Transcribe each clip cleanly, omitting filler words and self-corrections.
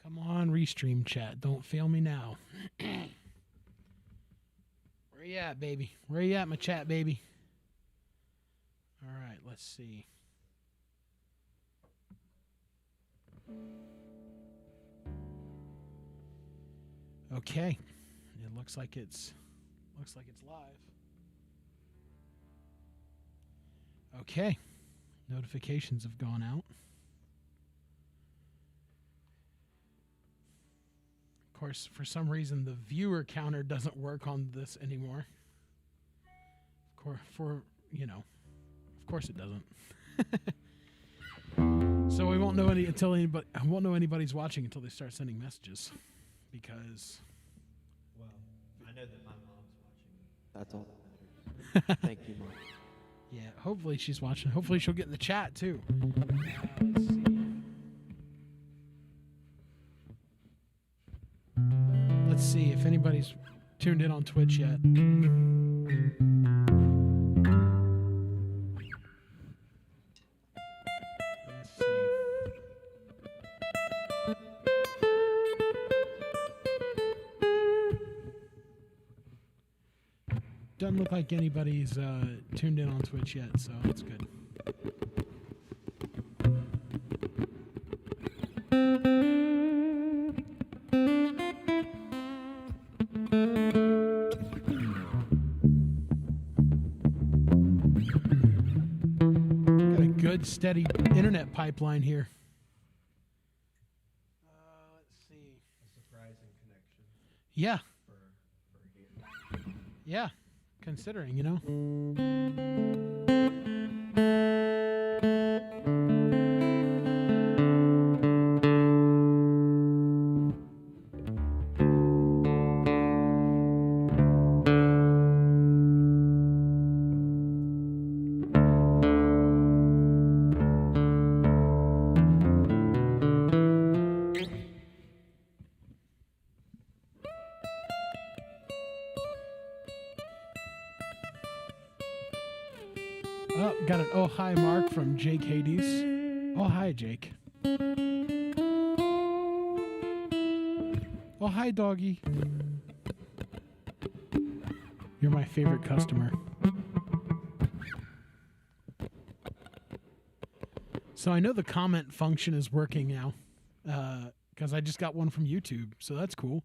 Come on, Restream chat. Don't fail me now. Where you at, baby? Where you at, my chat, baby? All right, let's see. Okay. It looks like it's live. Okay. Notifications have gone out. Of course, for some reason, the viewer counter doesn't work on this anymore. Of course, of course it doesn't. So we won't know anybody's watching until they start sending messages, because. Well, I know that my mom's watching. That's all that matters. Thank you, Mom. Yeah, hopefully she's watching. Hopefully she'll get in the chat too. Let's see if anybody's tuned in on Twitch yet. Let's see. Doesn't look like anybody's tuned in on Twitch yet, so that's good. Got a good, steady internet pipeline here. Let's see. A surprising connection. Yeah. For here. Yeah. Considering, you know. Oh, got an oh hi Mark from Jake Hades. Oh hi Jake. Oh hi doggy. You're my favorite customer. So I know the comment function is working now, because I just got one from YouTube, so that's cool.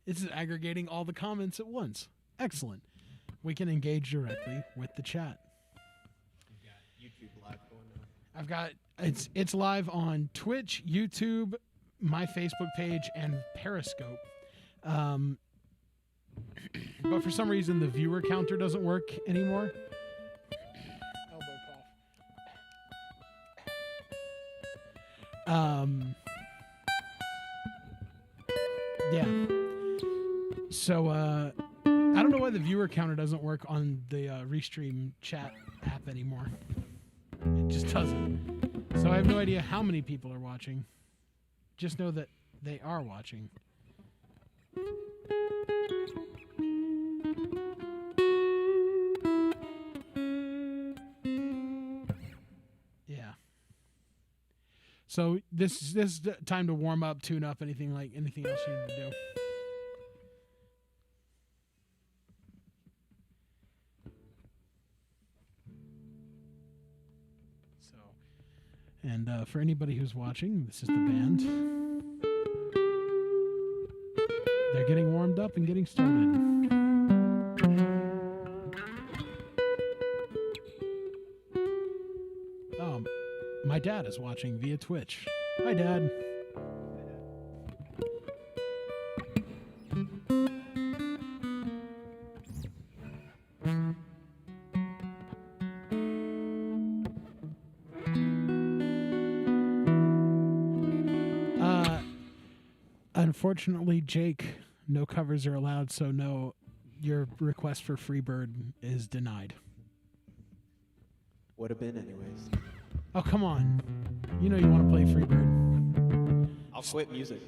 It's aggregating all the comments at once. Excellent. We can engage directly with the chat. YouTube live going on. I've got it's live on Twitch, YouTube, my Facebook page, and Periscope. But for some reason, the viewer counter doesn't work anymore. Elbow cough. Yeah. So I don't know why the viewer counter doesn't work on the Restream chat app anymore. It just doesn't. So I have no idea how many people are watching. Just know that they are watching. Yeah. So this is the time to warm up, tune up, anything else you need to do. And for anybody who's watching, this is the band. They're getting warmed up and getting started. Oh, my dad is watching via Twitch. Hi, Dad. Unfortunately, Jake, no covers are allowed, so no, your request for Freebird is denied. Would have been anyways. Oh, come on. You know you want to play Freebird. I'll quit music.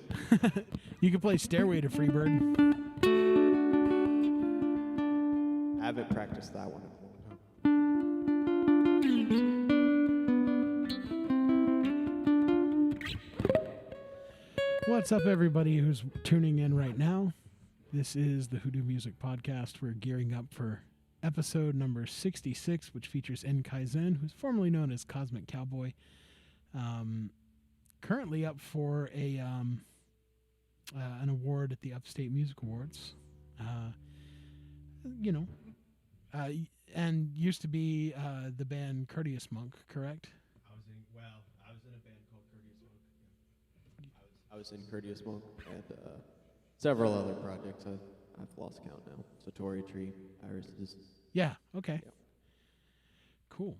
You can play Stairway to Freebird. I haven't practiced that one in a long time. What's up, everybody who's tuning in right now? This is the Hoodoo Music Podcast. We're gearing up for episode number 66, which features Kaizen, who's formerly known as Cosmic Cowboy. Currently up for an award at the Upstate Music Awards. And used to be the band Courteous Monk, correct? I was in a band called Courteous Monk. I was in Courteous Monk and several other projects. I've lost count now. Satori Tree, Irises. Yeah, okay. Yeah. Cool.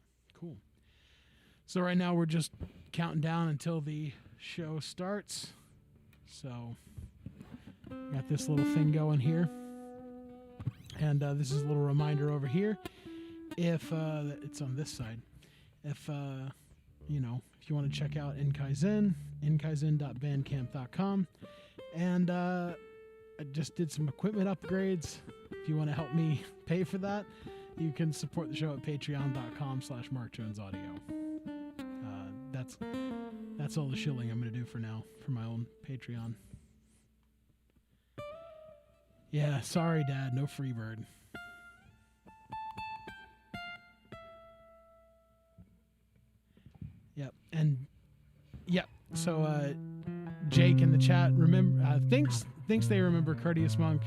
So right now we're just counting down until the show starts. So got this little thing going here. And this is a little reminder over here. If it's on this side, if you want to check out Kaizen, nkaizen.bandcamp.com, and I just did some equipment upgrades. If you want to help me pay for that, you can support the show at patreon.com/MarkJonesAudio. That's all the shilling I'm going to do for now for my own Patreon. Yeah, sorry, Dad, no Freebird. Yep. So Jake in the chat thinks they remember Courteous Monk.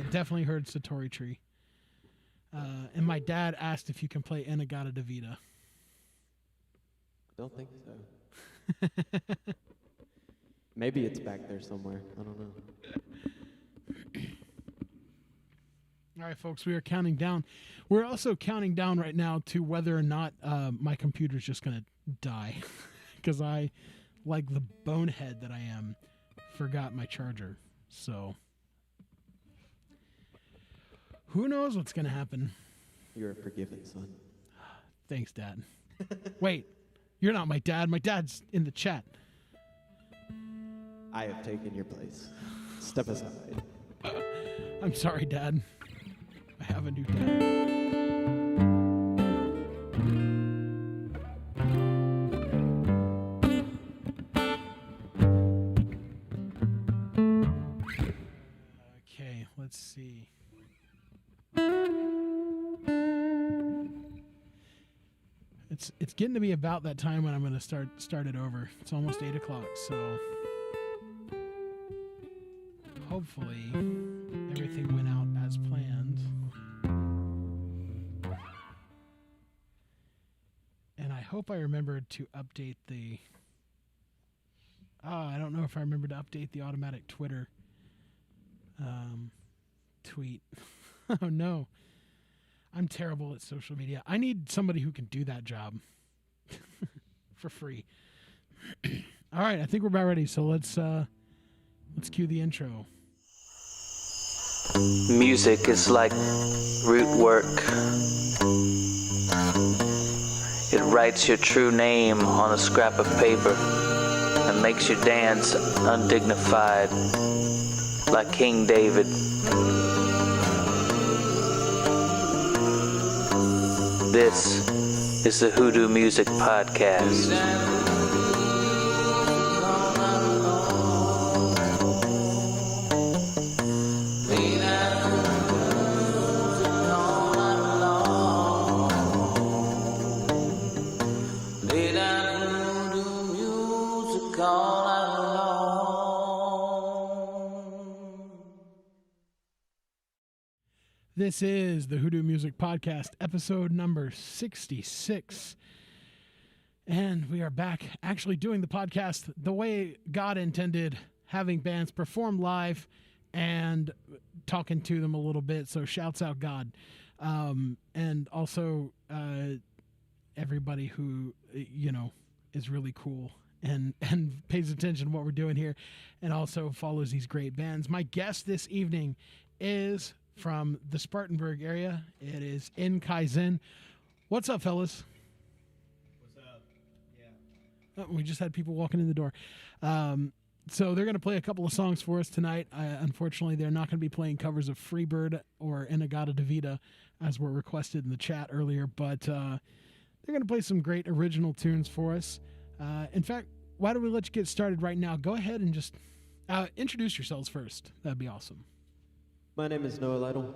Definitely heard Satori Tree. And my dad asked if you can play Inagata Davida. Don't think so. Maybe it's back there somewhere. I don't know. All right, folks, we are counting down. We're also counting down right now to whether or not my computer's just going to die. Because I, like the bonehead that I am, forgot my charger. So, who knows what's going to happen? You're a forgiven son. Thanks, Dad. Wait, you're not my dad. My dad's in the chat. I have taken your place. Step aside. I'm sorry, Dad. I have a new dad. Okay, let's see. It's getting to be about that time when I'm going to start it over. It's almost 8 o'clock, so hopefully everything went out as planned. And I hope I remembered to update the... I don't know if I remembered to update the automatic Twitter tweet. Oh, no. I'm terrible at social media. I need somebody who can do that job for free. All right, I think we're about ready, so let's cue the intro. Music is like root work. It writes your true name on a scrap of paper and makes you dance undignified like King David. This is the Hoodoo Music Podcast. This is the Hoodoo Music Podcast, episode number 66. And we are back actually doing the podcast the way God intended, having bands perform live and talking to them a little bit. So shouts out God. And also everybody who, is really cool and pays attention to what we're doing here and also follows these great bands. My guest this evening is from the Spartanburg area. It is Kaizen. What's up, fellas? What's up? Yeah. Oh, we just had people walking in the door. So they're going to play a couple of songs for us tonight. Unfortunately, they're not going to be playing covers of Freebird or Inagata Davida as were requested in the chat earlier, but they're going to play some great original tunes for us. In fact, why don't we let you get started right now? Go ahead and just Introduce yourselves first. That'd be awesome. My name is Noah Lytle.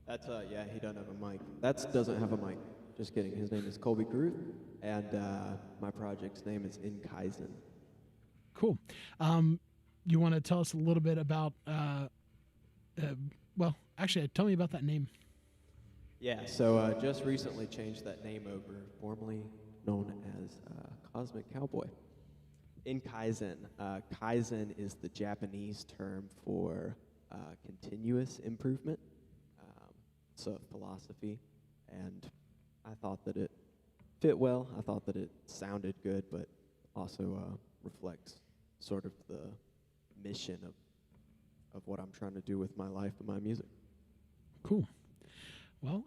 That's yeah, he doesn't have a mic. That doesn't have a mic. Just kidding. His name is Colby Caruth, and my project's name is In Kaizen. Cool. You want to tell us a little bit about? Well, actually, tell me about that name. Yeah. So just recently changed that name over, formerly known as Cosmic Cowboy. In Kaizen, Kaizen is the Japanese term for continuous improvement. It's a philosophy, and I thought that it fit well. I thought that it sounded good, but also reflects sort of the mission of what I'm trying to do with my life and my music. Cool. Well,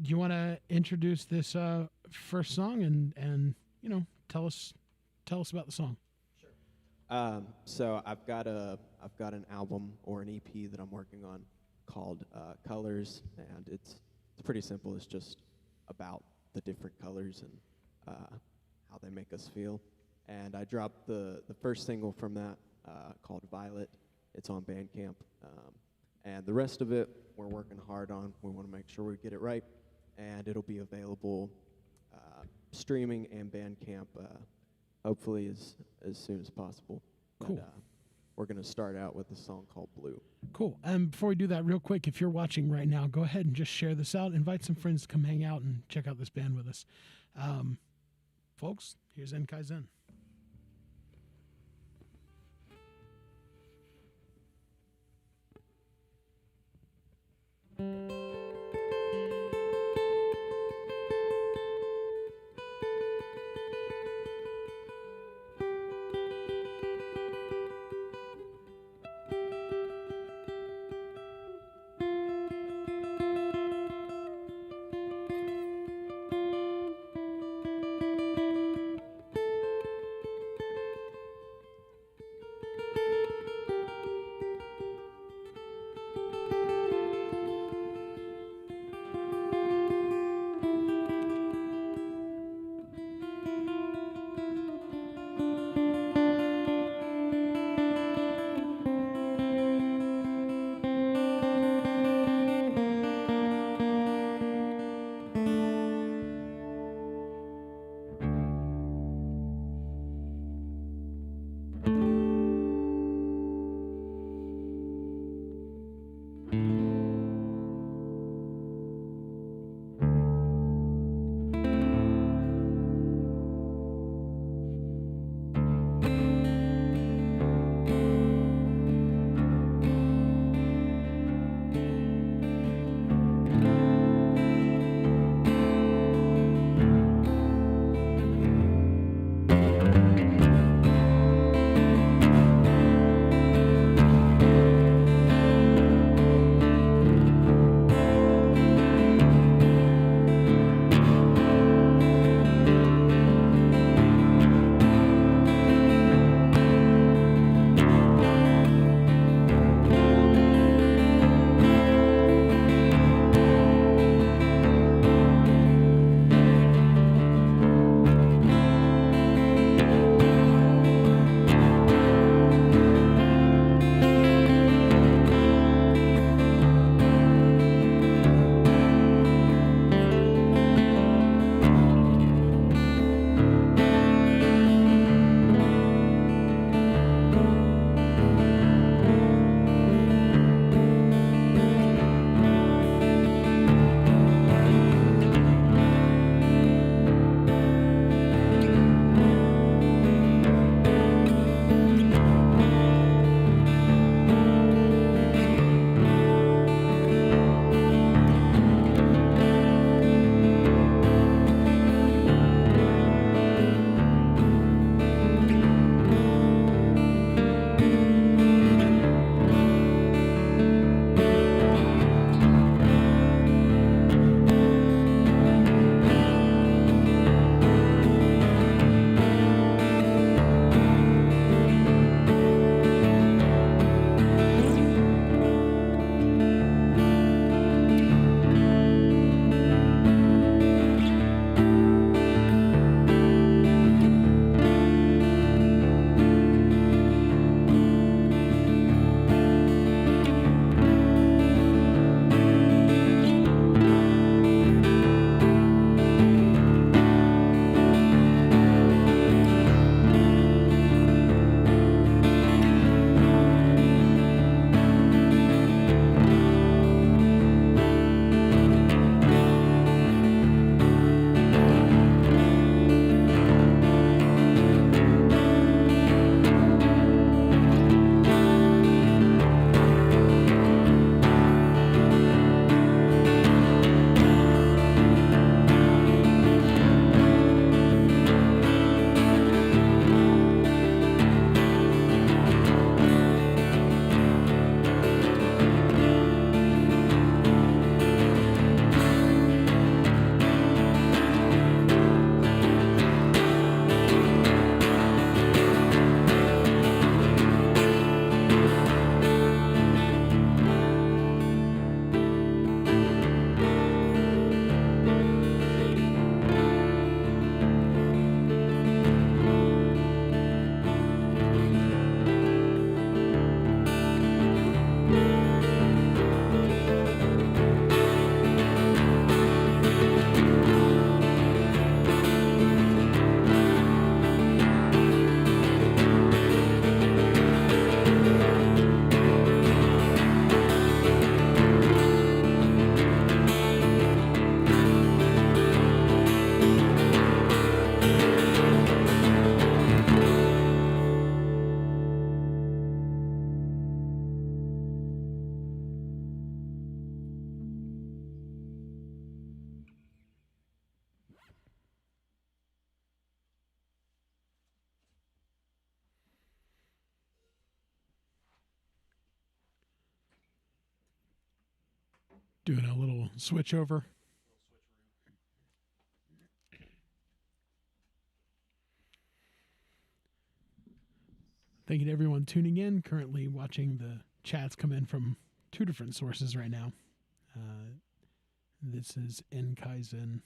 you want to introduce this first song and tell us about the song. So I've got an album or an EP that I'm working on called Colors, and it's pretty simple. It's just about the different colors and how they make us feel. And I dropped the first single from that called Violet. It's on Bandcamp, and the rest of it we're working hard on. We want to make sure we get it right, and it'll be available streaming and Bandcamp hopefully as soon as possible. Cool. But, we're going to start out with a song called Blue. Cool. Before we do that, real quick, if you're watching right now, go ahead and just share this out. Invite some friends to come hang out and check out this band with us. Folks, here's En Kaizen. Doing a little switch over. Thank you to everyone tuning in. Currently watching the chats come in from 2 different sources right now. This is in Kaizen.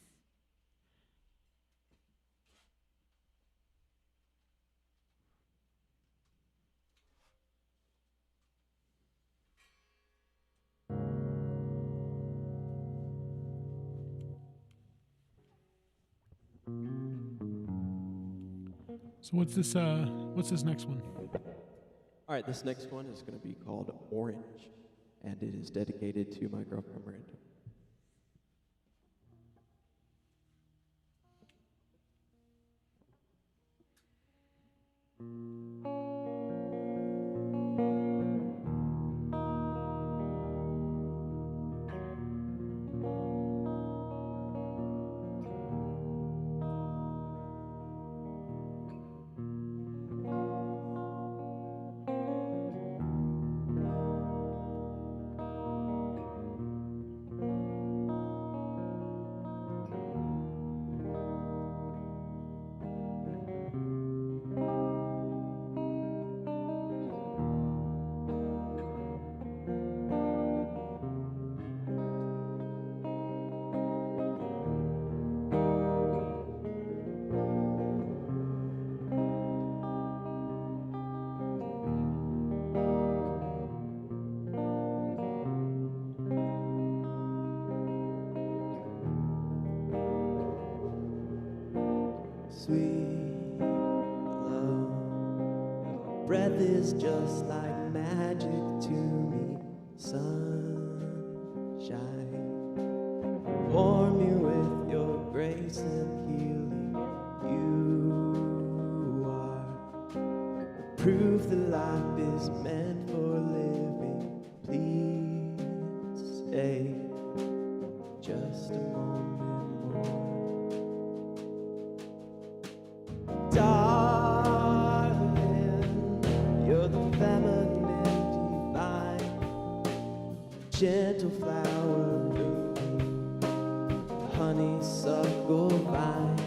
So what's this next one? All right, this next one is going to be called Orange, and it is dedicated to my girlfriend Miranda. Sweet love, your breath is just like magic to me. Sunshine, warm me with your grace and healing. You are proof that life is meant for living. Please stay just a moment more. Darling, you're the feminine divine, gentle flower blooming, honeysuckle vine.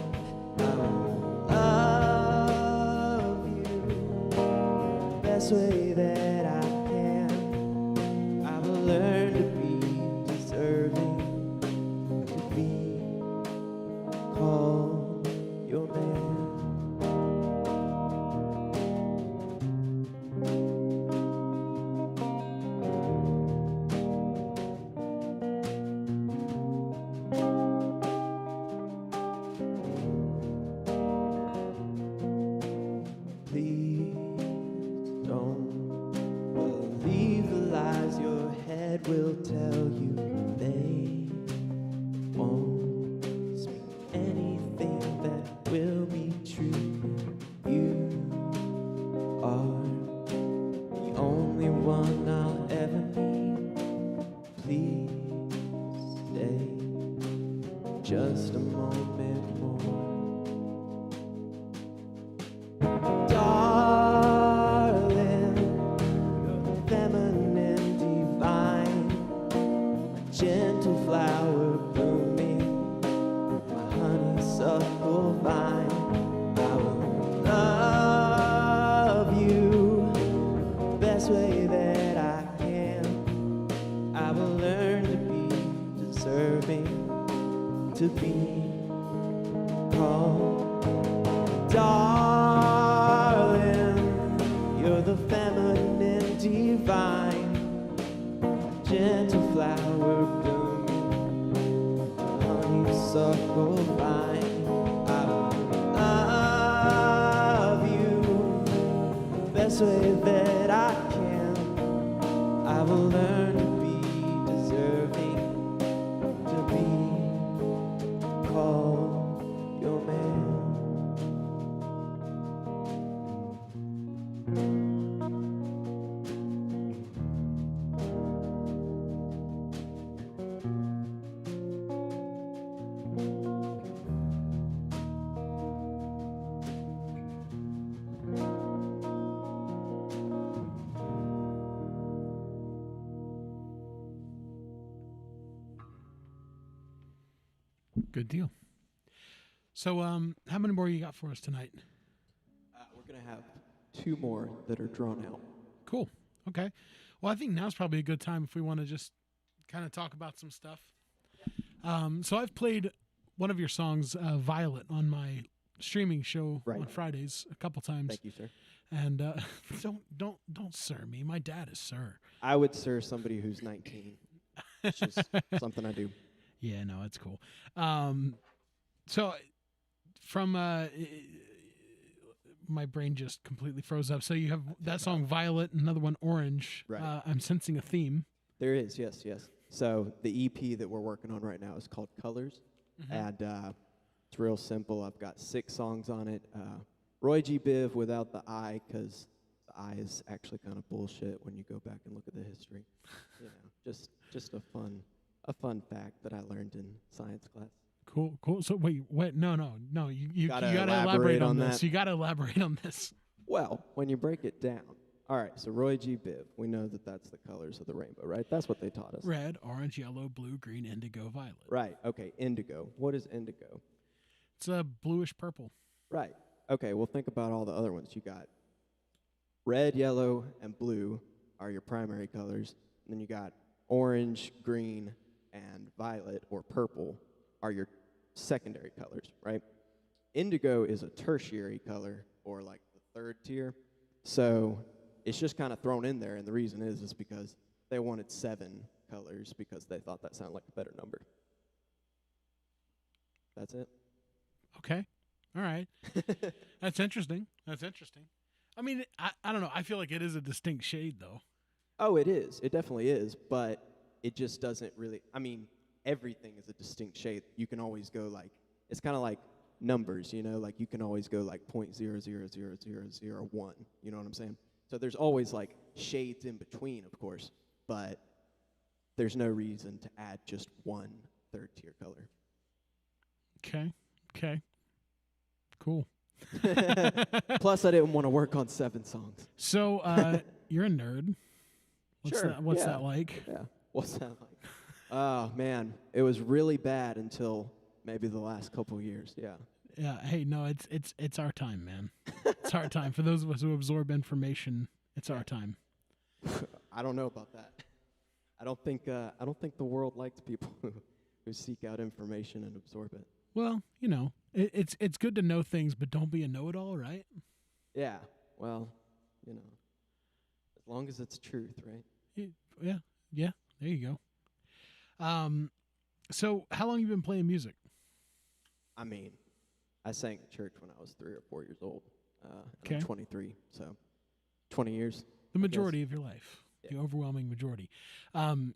I will love you the best way that I can. I will learn to be deserving, to be called your man. Please don't believe the lies your head will tell you. They won't speak anything that will be true. You are the only one I'll ever need. Please stay just a moment more. Darling, you're the feminine divine, a gentle flower blooming, my honeysuckle vine. I will love you the best way that I can. I will learn to be deserving, to be called. Darling, you're the feminine divine, gentle flower blooming, honeysuckle vine. I will love you the best way that I can. I will learn to be deserving, to be called your man. Good deal. So, how many more you got for us tonight? We're going to have 2 more that are drawn out. Cool. Okay. Well, I think now's probably a good time if we want to just kind of talk about some stuff. So I've played one of your songs, Violet, on my streaming show Right. on Fridays a couple times. Thank you, sir. And don't sir me. My dad is sir. I would sir somebody who's 19. It's just something I do. Yeah, no, it's cool. So from my brain just completely froze up. So you have that song Violet, another one Orange. Right. I'm sensing a theme. There is, yes. So the EP that we're working on right now is called Colors, and it's real simple. I've got 6 songs on it. Roy G. Biv without the I, because the I is actually kind of bullshit when you go back and look at the history. You know, just a fun fact that I learned in science class. Cool. So wait, no. You Gotta gotta elaborate on this. that. You gotta elaborate on this. Well, when you break it down, all right. So Roy G. Biv, we know that that's the colors of the rainbow, right? That's what they taught us. Red, orange, yellow, blue, green, indigo, violet. Right. Okay. Indigo. What is indigo? It's a bluish purple. Right. Okay, well, think about all the other ones. You got red, yellow, and blue are your primary colors. And then you got orange, green, and violet, or purple, are your secondary colors, right? Indigo is a tertiary color, or like the 3rd tier. So it's just kind of thrown in there, and the reason is because they wanted 7 colors because they thought that sounded like a better number. That's it. Okay. All right. That's interesting. I mean, I don't know. I feel like it is a distinct shade, though. Oh, it is. It definitely is. But it just doesn't really. I mean, everything is a distinct shade. You can always go like. It's kind of like numbers, you know. Like you can always go like 0.000001. You know what I'm saying? So there's always like shades in between, of course. But there's no reason to add just one 3rd tier color. Okay. Cool. Plus, I didn't want to work on 7 songs. So, you're a nerd. What's that like? Yeah. What's that like? Oh, man. It was really bad until maybe the last couple years. Yeah. Yeah. Hey, no, it's our time, man. It's our time. For those of us who absorb information, it's our time. I don't know about that. I don't think the world likes people who seek out information and absorb it. Well, you know, it's good to know things, but don't be a know-it-all, right? Yeah. Well, you know, as long as it's truth, right? Yeah. There you go. So how long have you been playing music? I mean, I sang at church when I was 3 or 4 years old. Okay. I'm 23, so 20 years. The majority of your life. Yeah. The overwhelming majority. When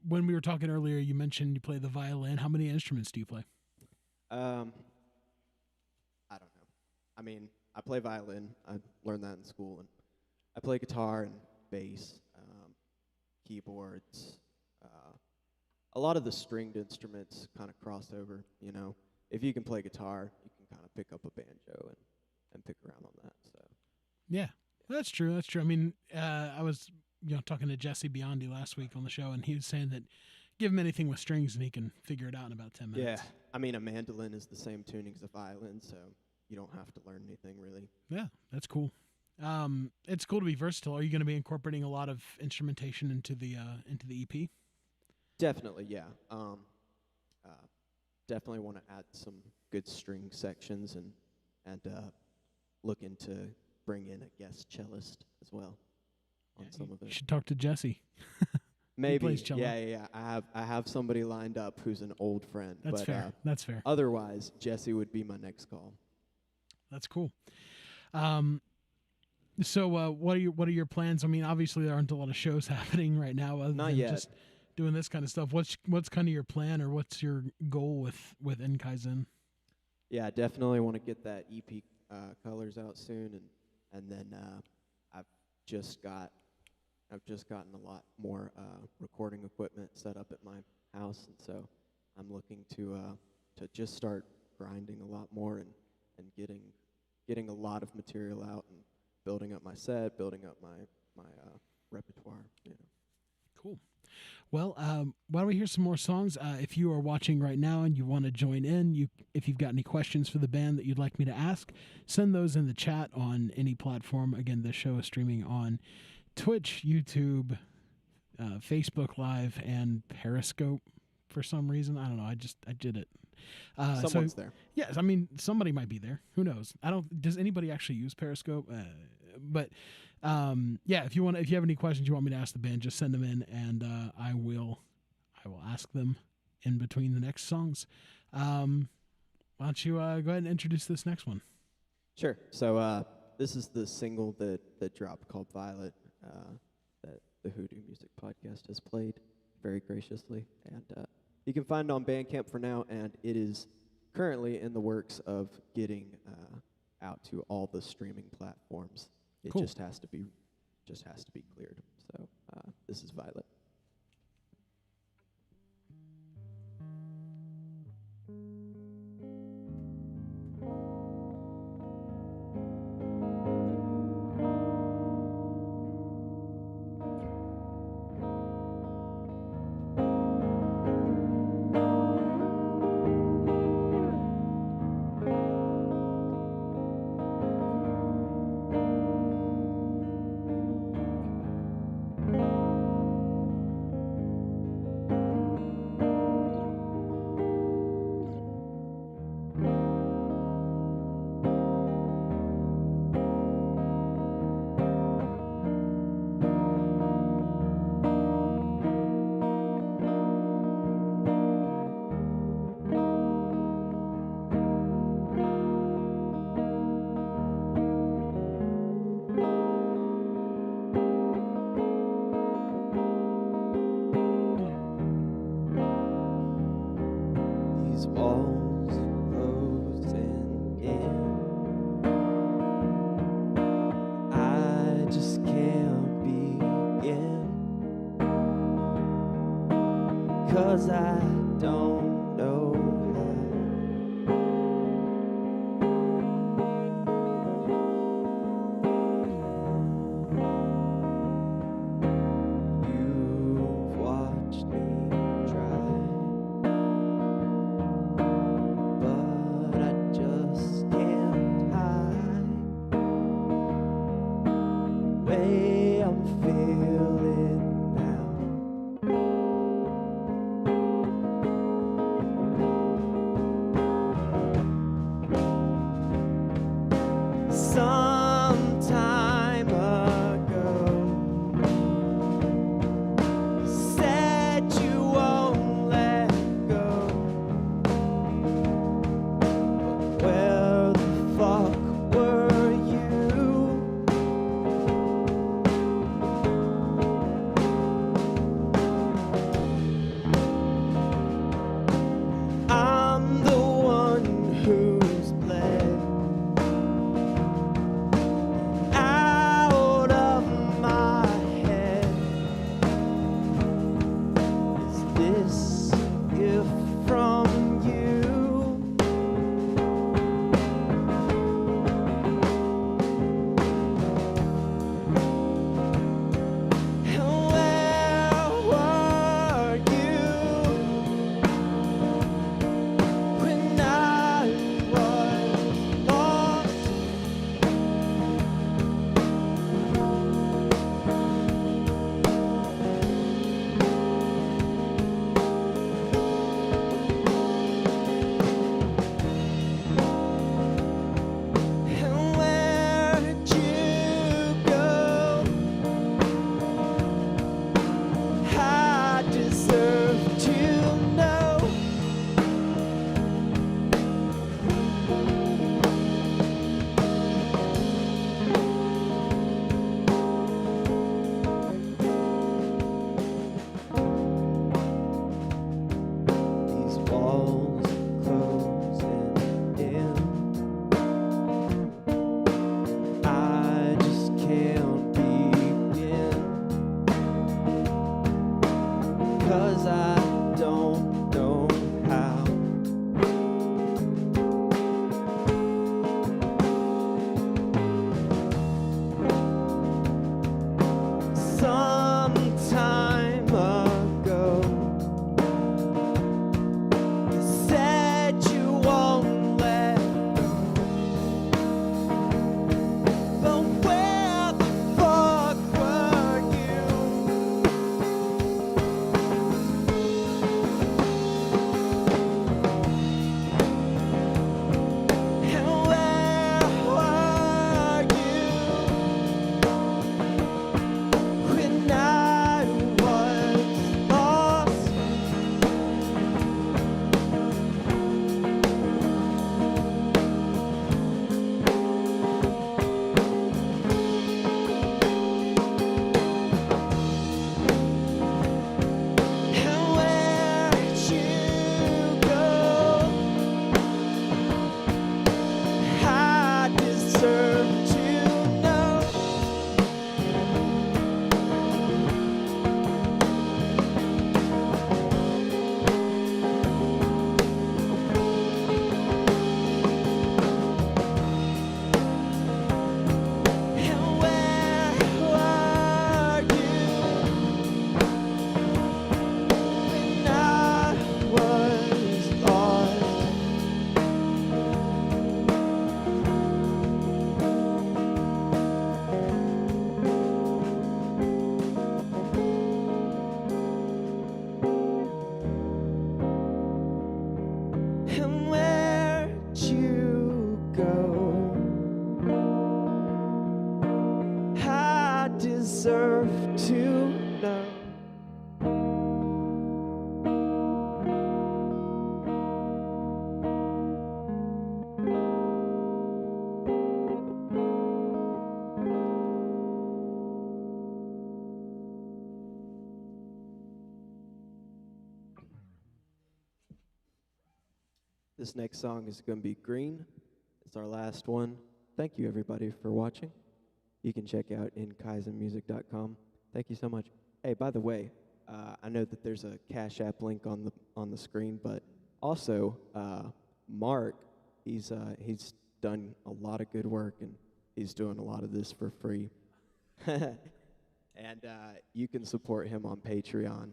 we were talking earlier, you mentioned you play the violin. How many instruments do you play? I don't know. I mean, I play violin. I learned that in school, and I play guitar and bass, keyboards. A lot of the stringed instruments kind of cross over. You know, if you can play guitar, you can kind of pick up a banjo and pick around on that. So. Yeah, that's true. I mean, I was talking to Jesse Biondi last week on the show, and he was saying that give him anything with strings and he can figure it out in about 10 minutes. Yeah, I mean, a mandolin is the same tuning as a violin, so you don't have to learn anything really. Yeah, that's cool. It's cool to be versatile. Are you going to be incorporating a lot of instrumentation into the EP? Definitely, yeah. Definitely want to add some good string sections and look into bring in a guest cellist as well on some of You it. should talk to Jesse. Maybe, plays cello. yeah. I have somebody lined up who's an old friend. That's but, fair. That's fair. Otherwise, Jesse would be my next call. That's cool. So what are your plans? I mean, obviously there aren't a lot of shows happening right now other Not than yet. just doing this kind of stuff. What's kind of your plan, or what's your goal with Kaizen? Yeah, I definitely want to get that EP colors out soon, and then I've just gotten a lot more recording equipment set up at my house, and so I'm looking to just start grinding a lot more and getting a lot of material out and building up my set, building up my repertoire. You know. Cool. Well, why don't we hear some more songs? If you are watching right now and you want to join in, if you've got any questions for the band that you'd like me to ask, send those in the chat on any platform. Again, the show is streaming on Twitch, YouTube, Facebook Live, and Periscope for some reason. I don't know. I did it. Someone's there. Yes, I mean, somebody might be there. Who knows? Does anybody actually use Periscope? But yeah, if you have any questions you want me to ask the band, just send them in, and I will ask them in between the next songs. Why don't you go ahead and introduce this next one? Sure. So this is the single that dropped called Violet that the Hoodoo Music Podcast has played very graciously, and you can find it on Bandcamp for now, and it is currently in the works of getting out to all the streaming platforms. It Cool. just has to be cleared. So this is Violet. These walls closing in. I just can't begin, 'cause I don't know how. You've watched me try, but I just can't hide the way I'm feeling now. Some time ago, you said you won't let go. Where the fuck were you This next song is going to be Green. It's our last one. Thank you, everybody, for watching. You can check out kaizenmusic.com. Thank you so much. Hey, by the way, I know that there's a Cash App link on the screen, but also Mark, he's done a lot of good work, and he's doing a lot of this for free. And you can support him on Patreon,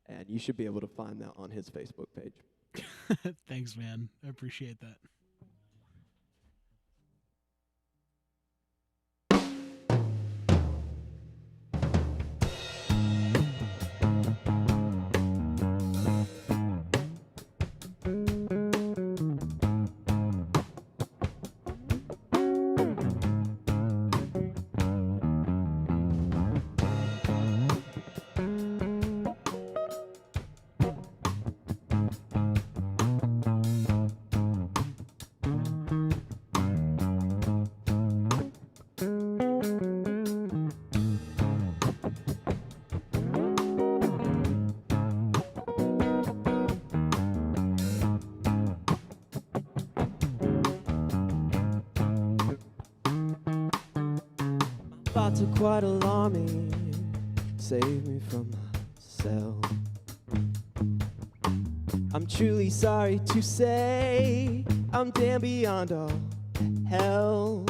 and you should be able to find that on his Facebook page. Thanks, man. I appreciate that. Thoughts are quite alarming. Save me from myself. I'm truly sorry to say I'm damn beyond all hell.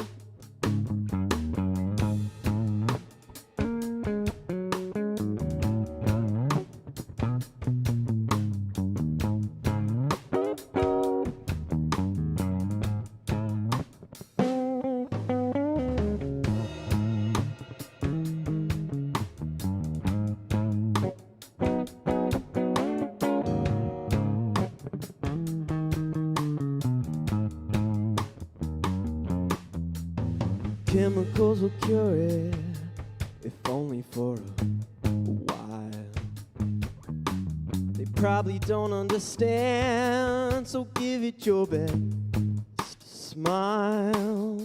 Chemicals will cure it, if only for a while. They probably don't understand, so give it your best smile.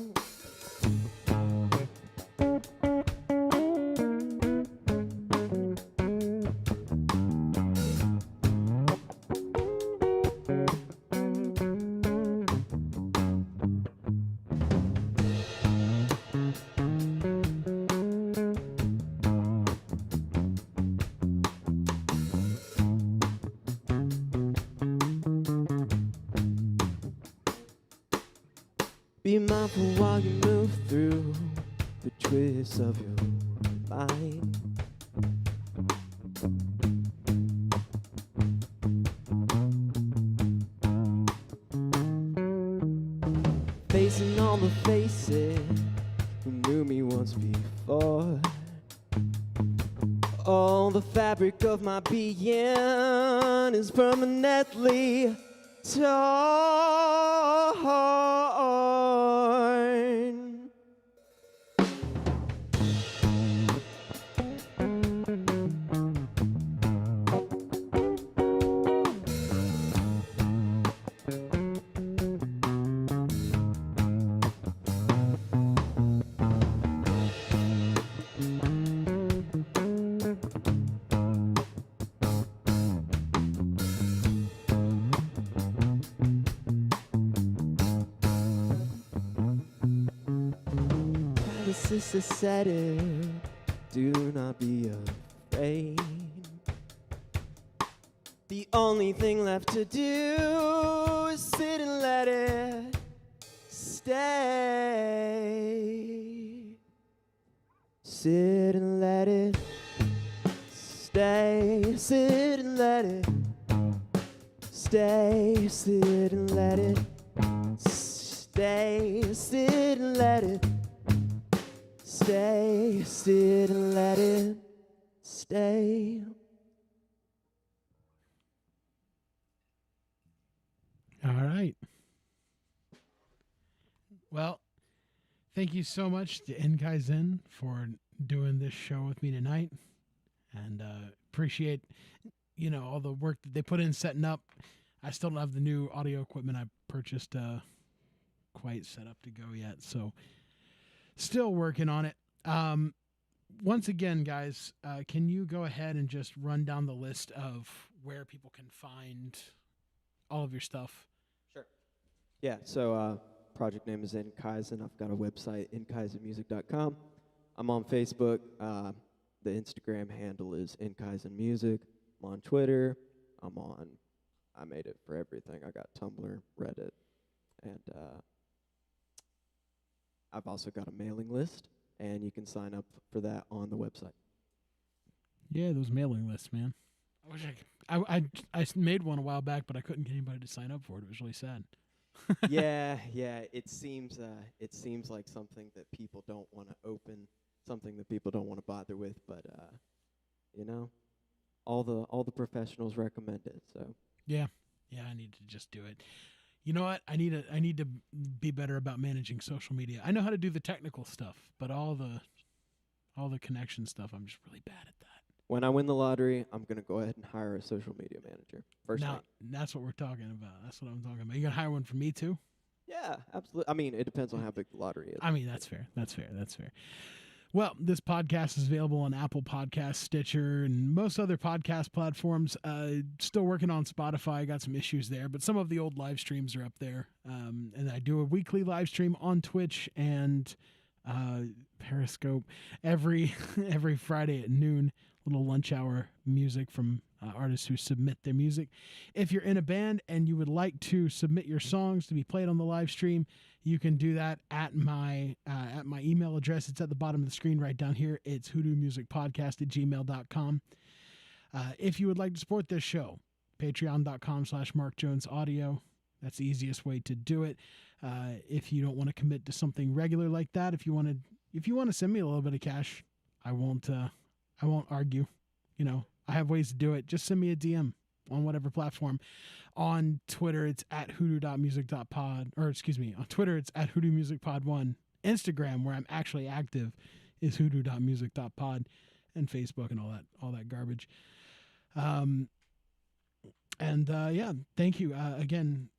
Be mindful while you move through the twists of your mind. Facing all the faces who knew me once before. All the fabric of my being is permanently torn. The sister said it, do not be afraid. The only thing left to do is sit and let it stay. Sit and let it stay. Sit and let it stay. Sit and let it stay. Sit and let it stay, sit and let it stay. All right. Well, thank you so much to Kaizen for doing this show with me tonight, and appreciate all the work that they put in setting up. I still don't have the new audio equipment I purchased quite set up to go yet, so still working on it. Once again, guys, can you go ahead and just run down the list of where people can find all of your stuff. Sure. Yeah, so project name is In Kaizen. I've got a website, inkaizenmusic.com. I'm on Facebook. The Instagram handle is In Kaizen Music. I'm on Twitter. I made it for everything. I got Tumblr, Reddit, and I've also got a mailing list, and you can sign up for that on the website. Yeah, those mailing lists, man. I wish I made one a while back, but I couldn't get anybody to sign up for it. It was really sad. yeah. It seems like something that people don't want to open, something that people don't want to bother with. But all the professionals recommend it. So yeah, I need to just do it. You know what? I need to be better about managing social media. I know how to do the technical stuff, but all the connection stuff, I'm just really bad at that. When I win the lottery, I'm gonna go ahead and hire a social media manager. Now, that's what we're talking about. That's what I'm talking about. You gonna hire one for me too? Yeah, absolutely. I mean, it depends on how big the lottery is. I mean, that's fair. Well, this podcast is available on Apple Podcasts, Stitcher, and most other podcast platforms. Still working on Spotify. Got some issues there, but some of the old live streams are up there. And I do a weekly live stream on Twitch and Periscope every Friday at noon. Little lunch hour music from artists who submit their music. If you're in a band and you would like to submit your songs to be played on the live stream, you can do that at my email address. It's at the bottom of the screen right down here. It's hoodoomusicpodcast@gmail.com. If you would like to support this show, patreon.com/MarkJonesAudio. That's the easiest way to do it. If you don't want to commit to something regular like that, if you want to send me a little bit of cash, I won't argue. I have ways to do it. Just send me a DM on whatever platform. On Twitter, it's at hoodoo.music.pod. Or excuse me, on Twitter, it's at hoodoomusicpod1. Instagram, where I'm actually active, is hoodoo.music.pod. And Facebook and all that garbage. Thank you again,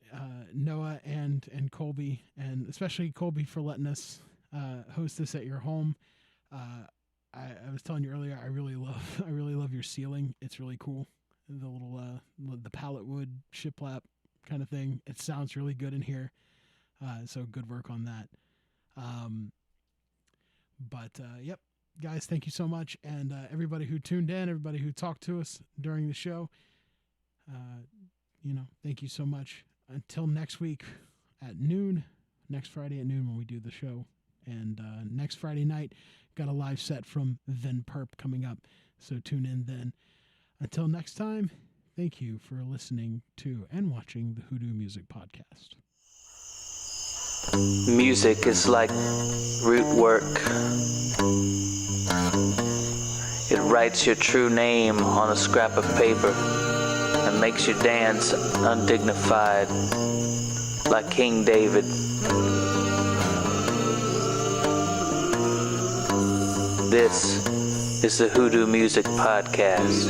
Noah and Colby, and especially Colby for letting us host this at your home. I was telling you earlier, I really love your ceiling. It's really cool. The little the pallet wood shiplap kind of thing. It sounds really good in here. So good work on that. Yep, guys, thank you so much, and everybody who tuned in, everybody who talked to us during the show. Thank you so much. Until next week at noon, next Friday at noon when we do the show, and next Friday night. Got a live set from Then Perp coming up, so tune in then. Until next time, thank you for listening to and watching the Hoodoo Music Podcast. Music is like root work. It writes your true name on a scrap of paper and makes you dance undignified like King David. This is the Hoodoo Music Podcast.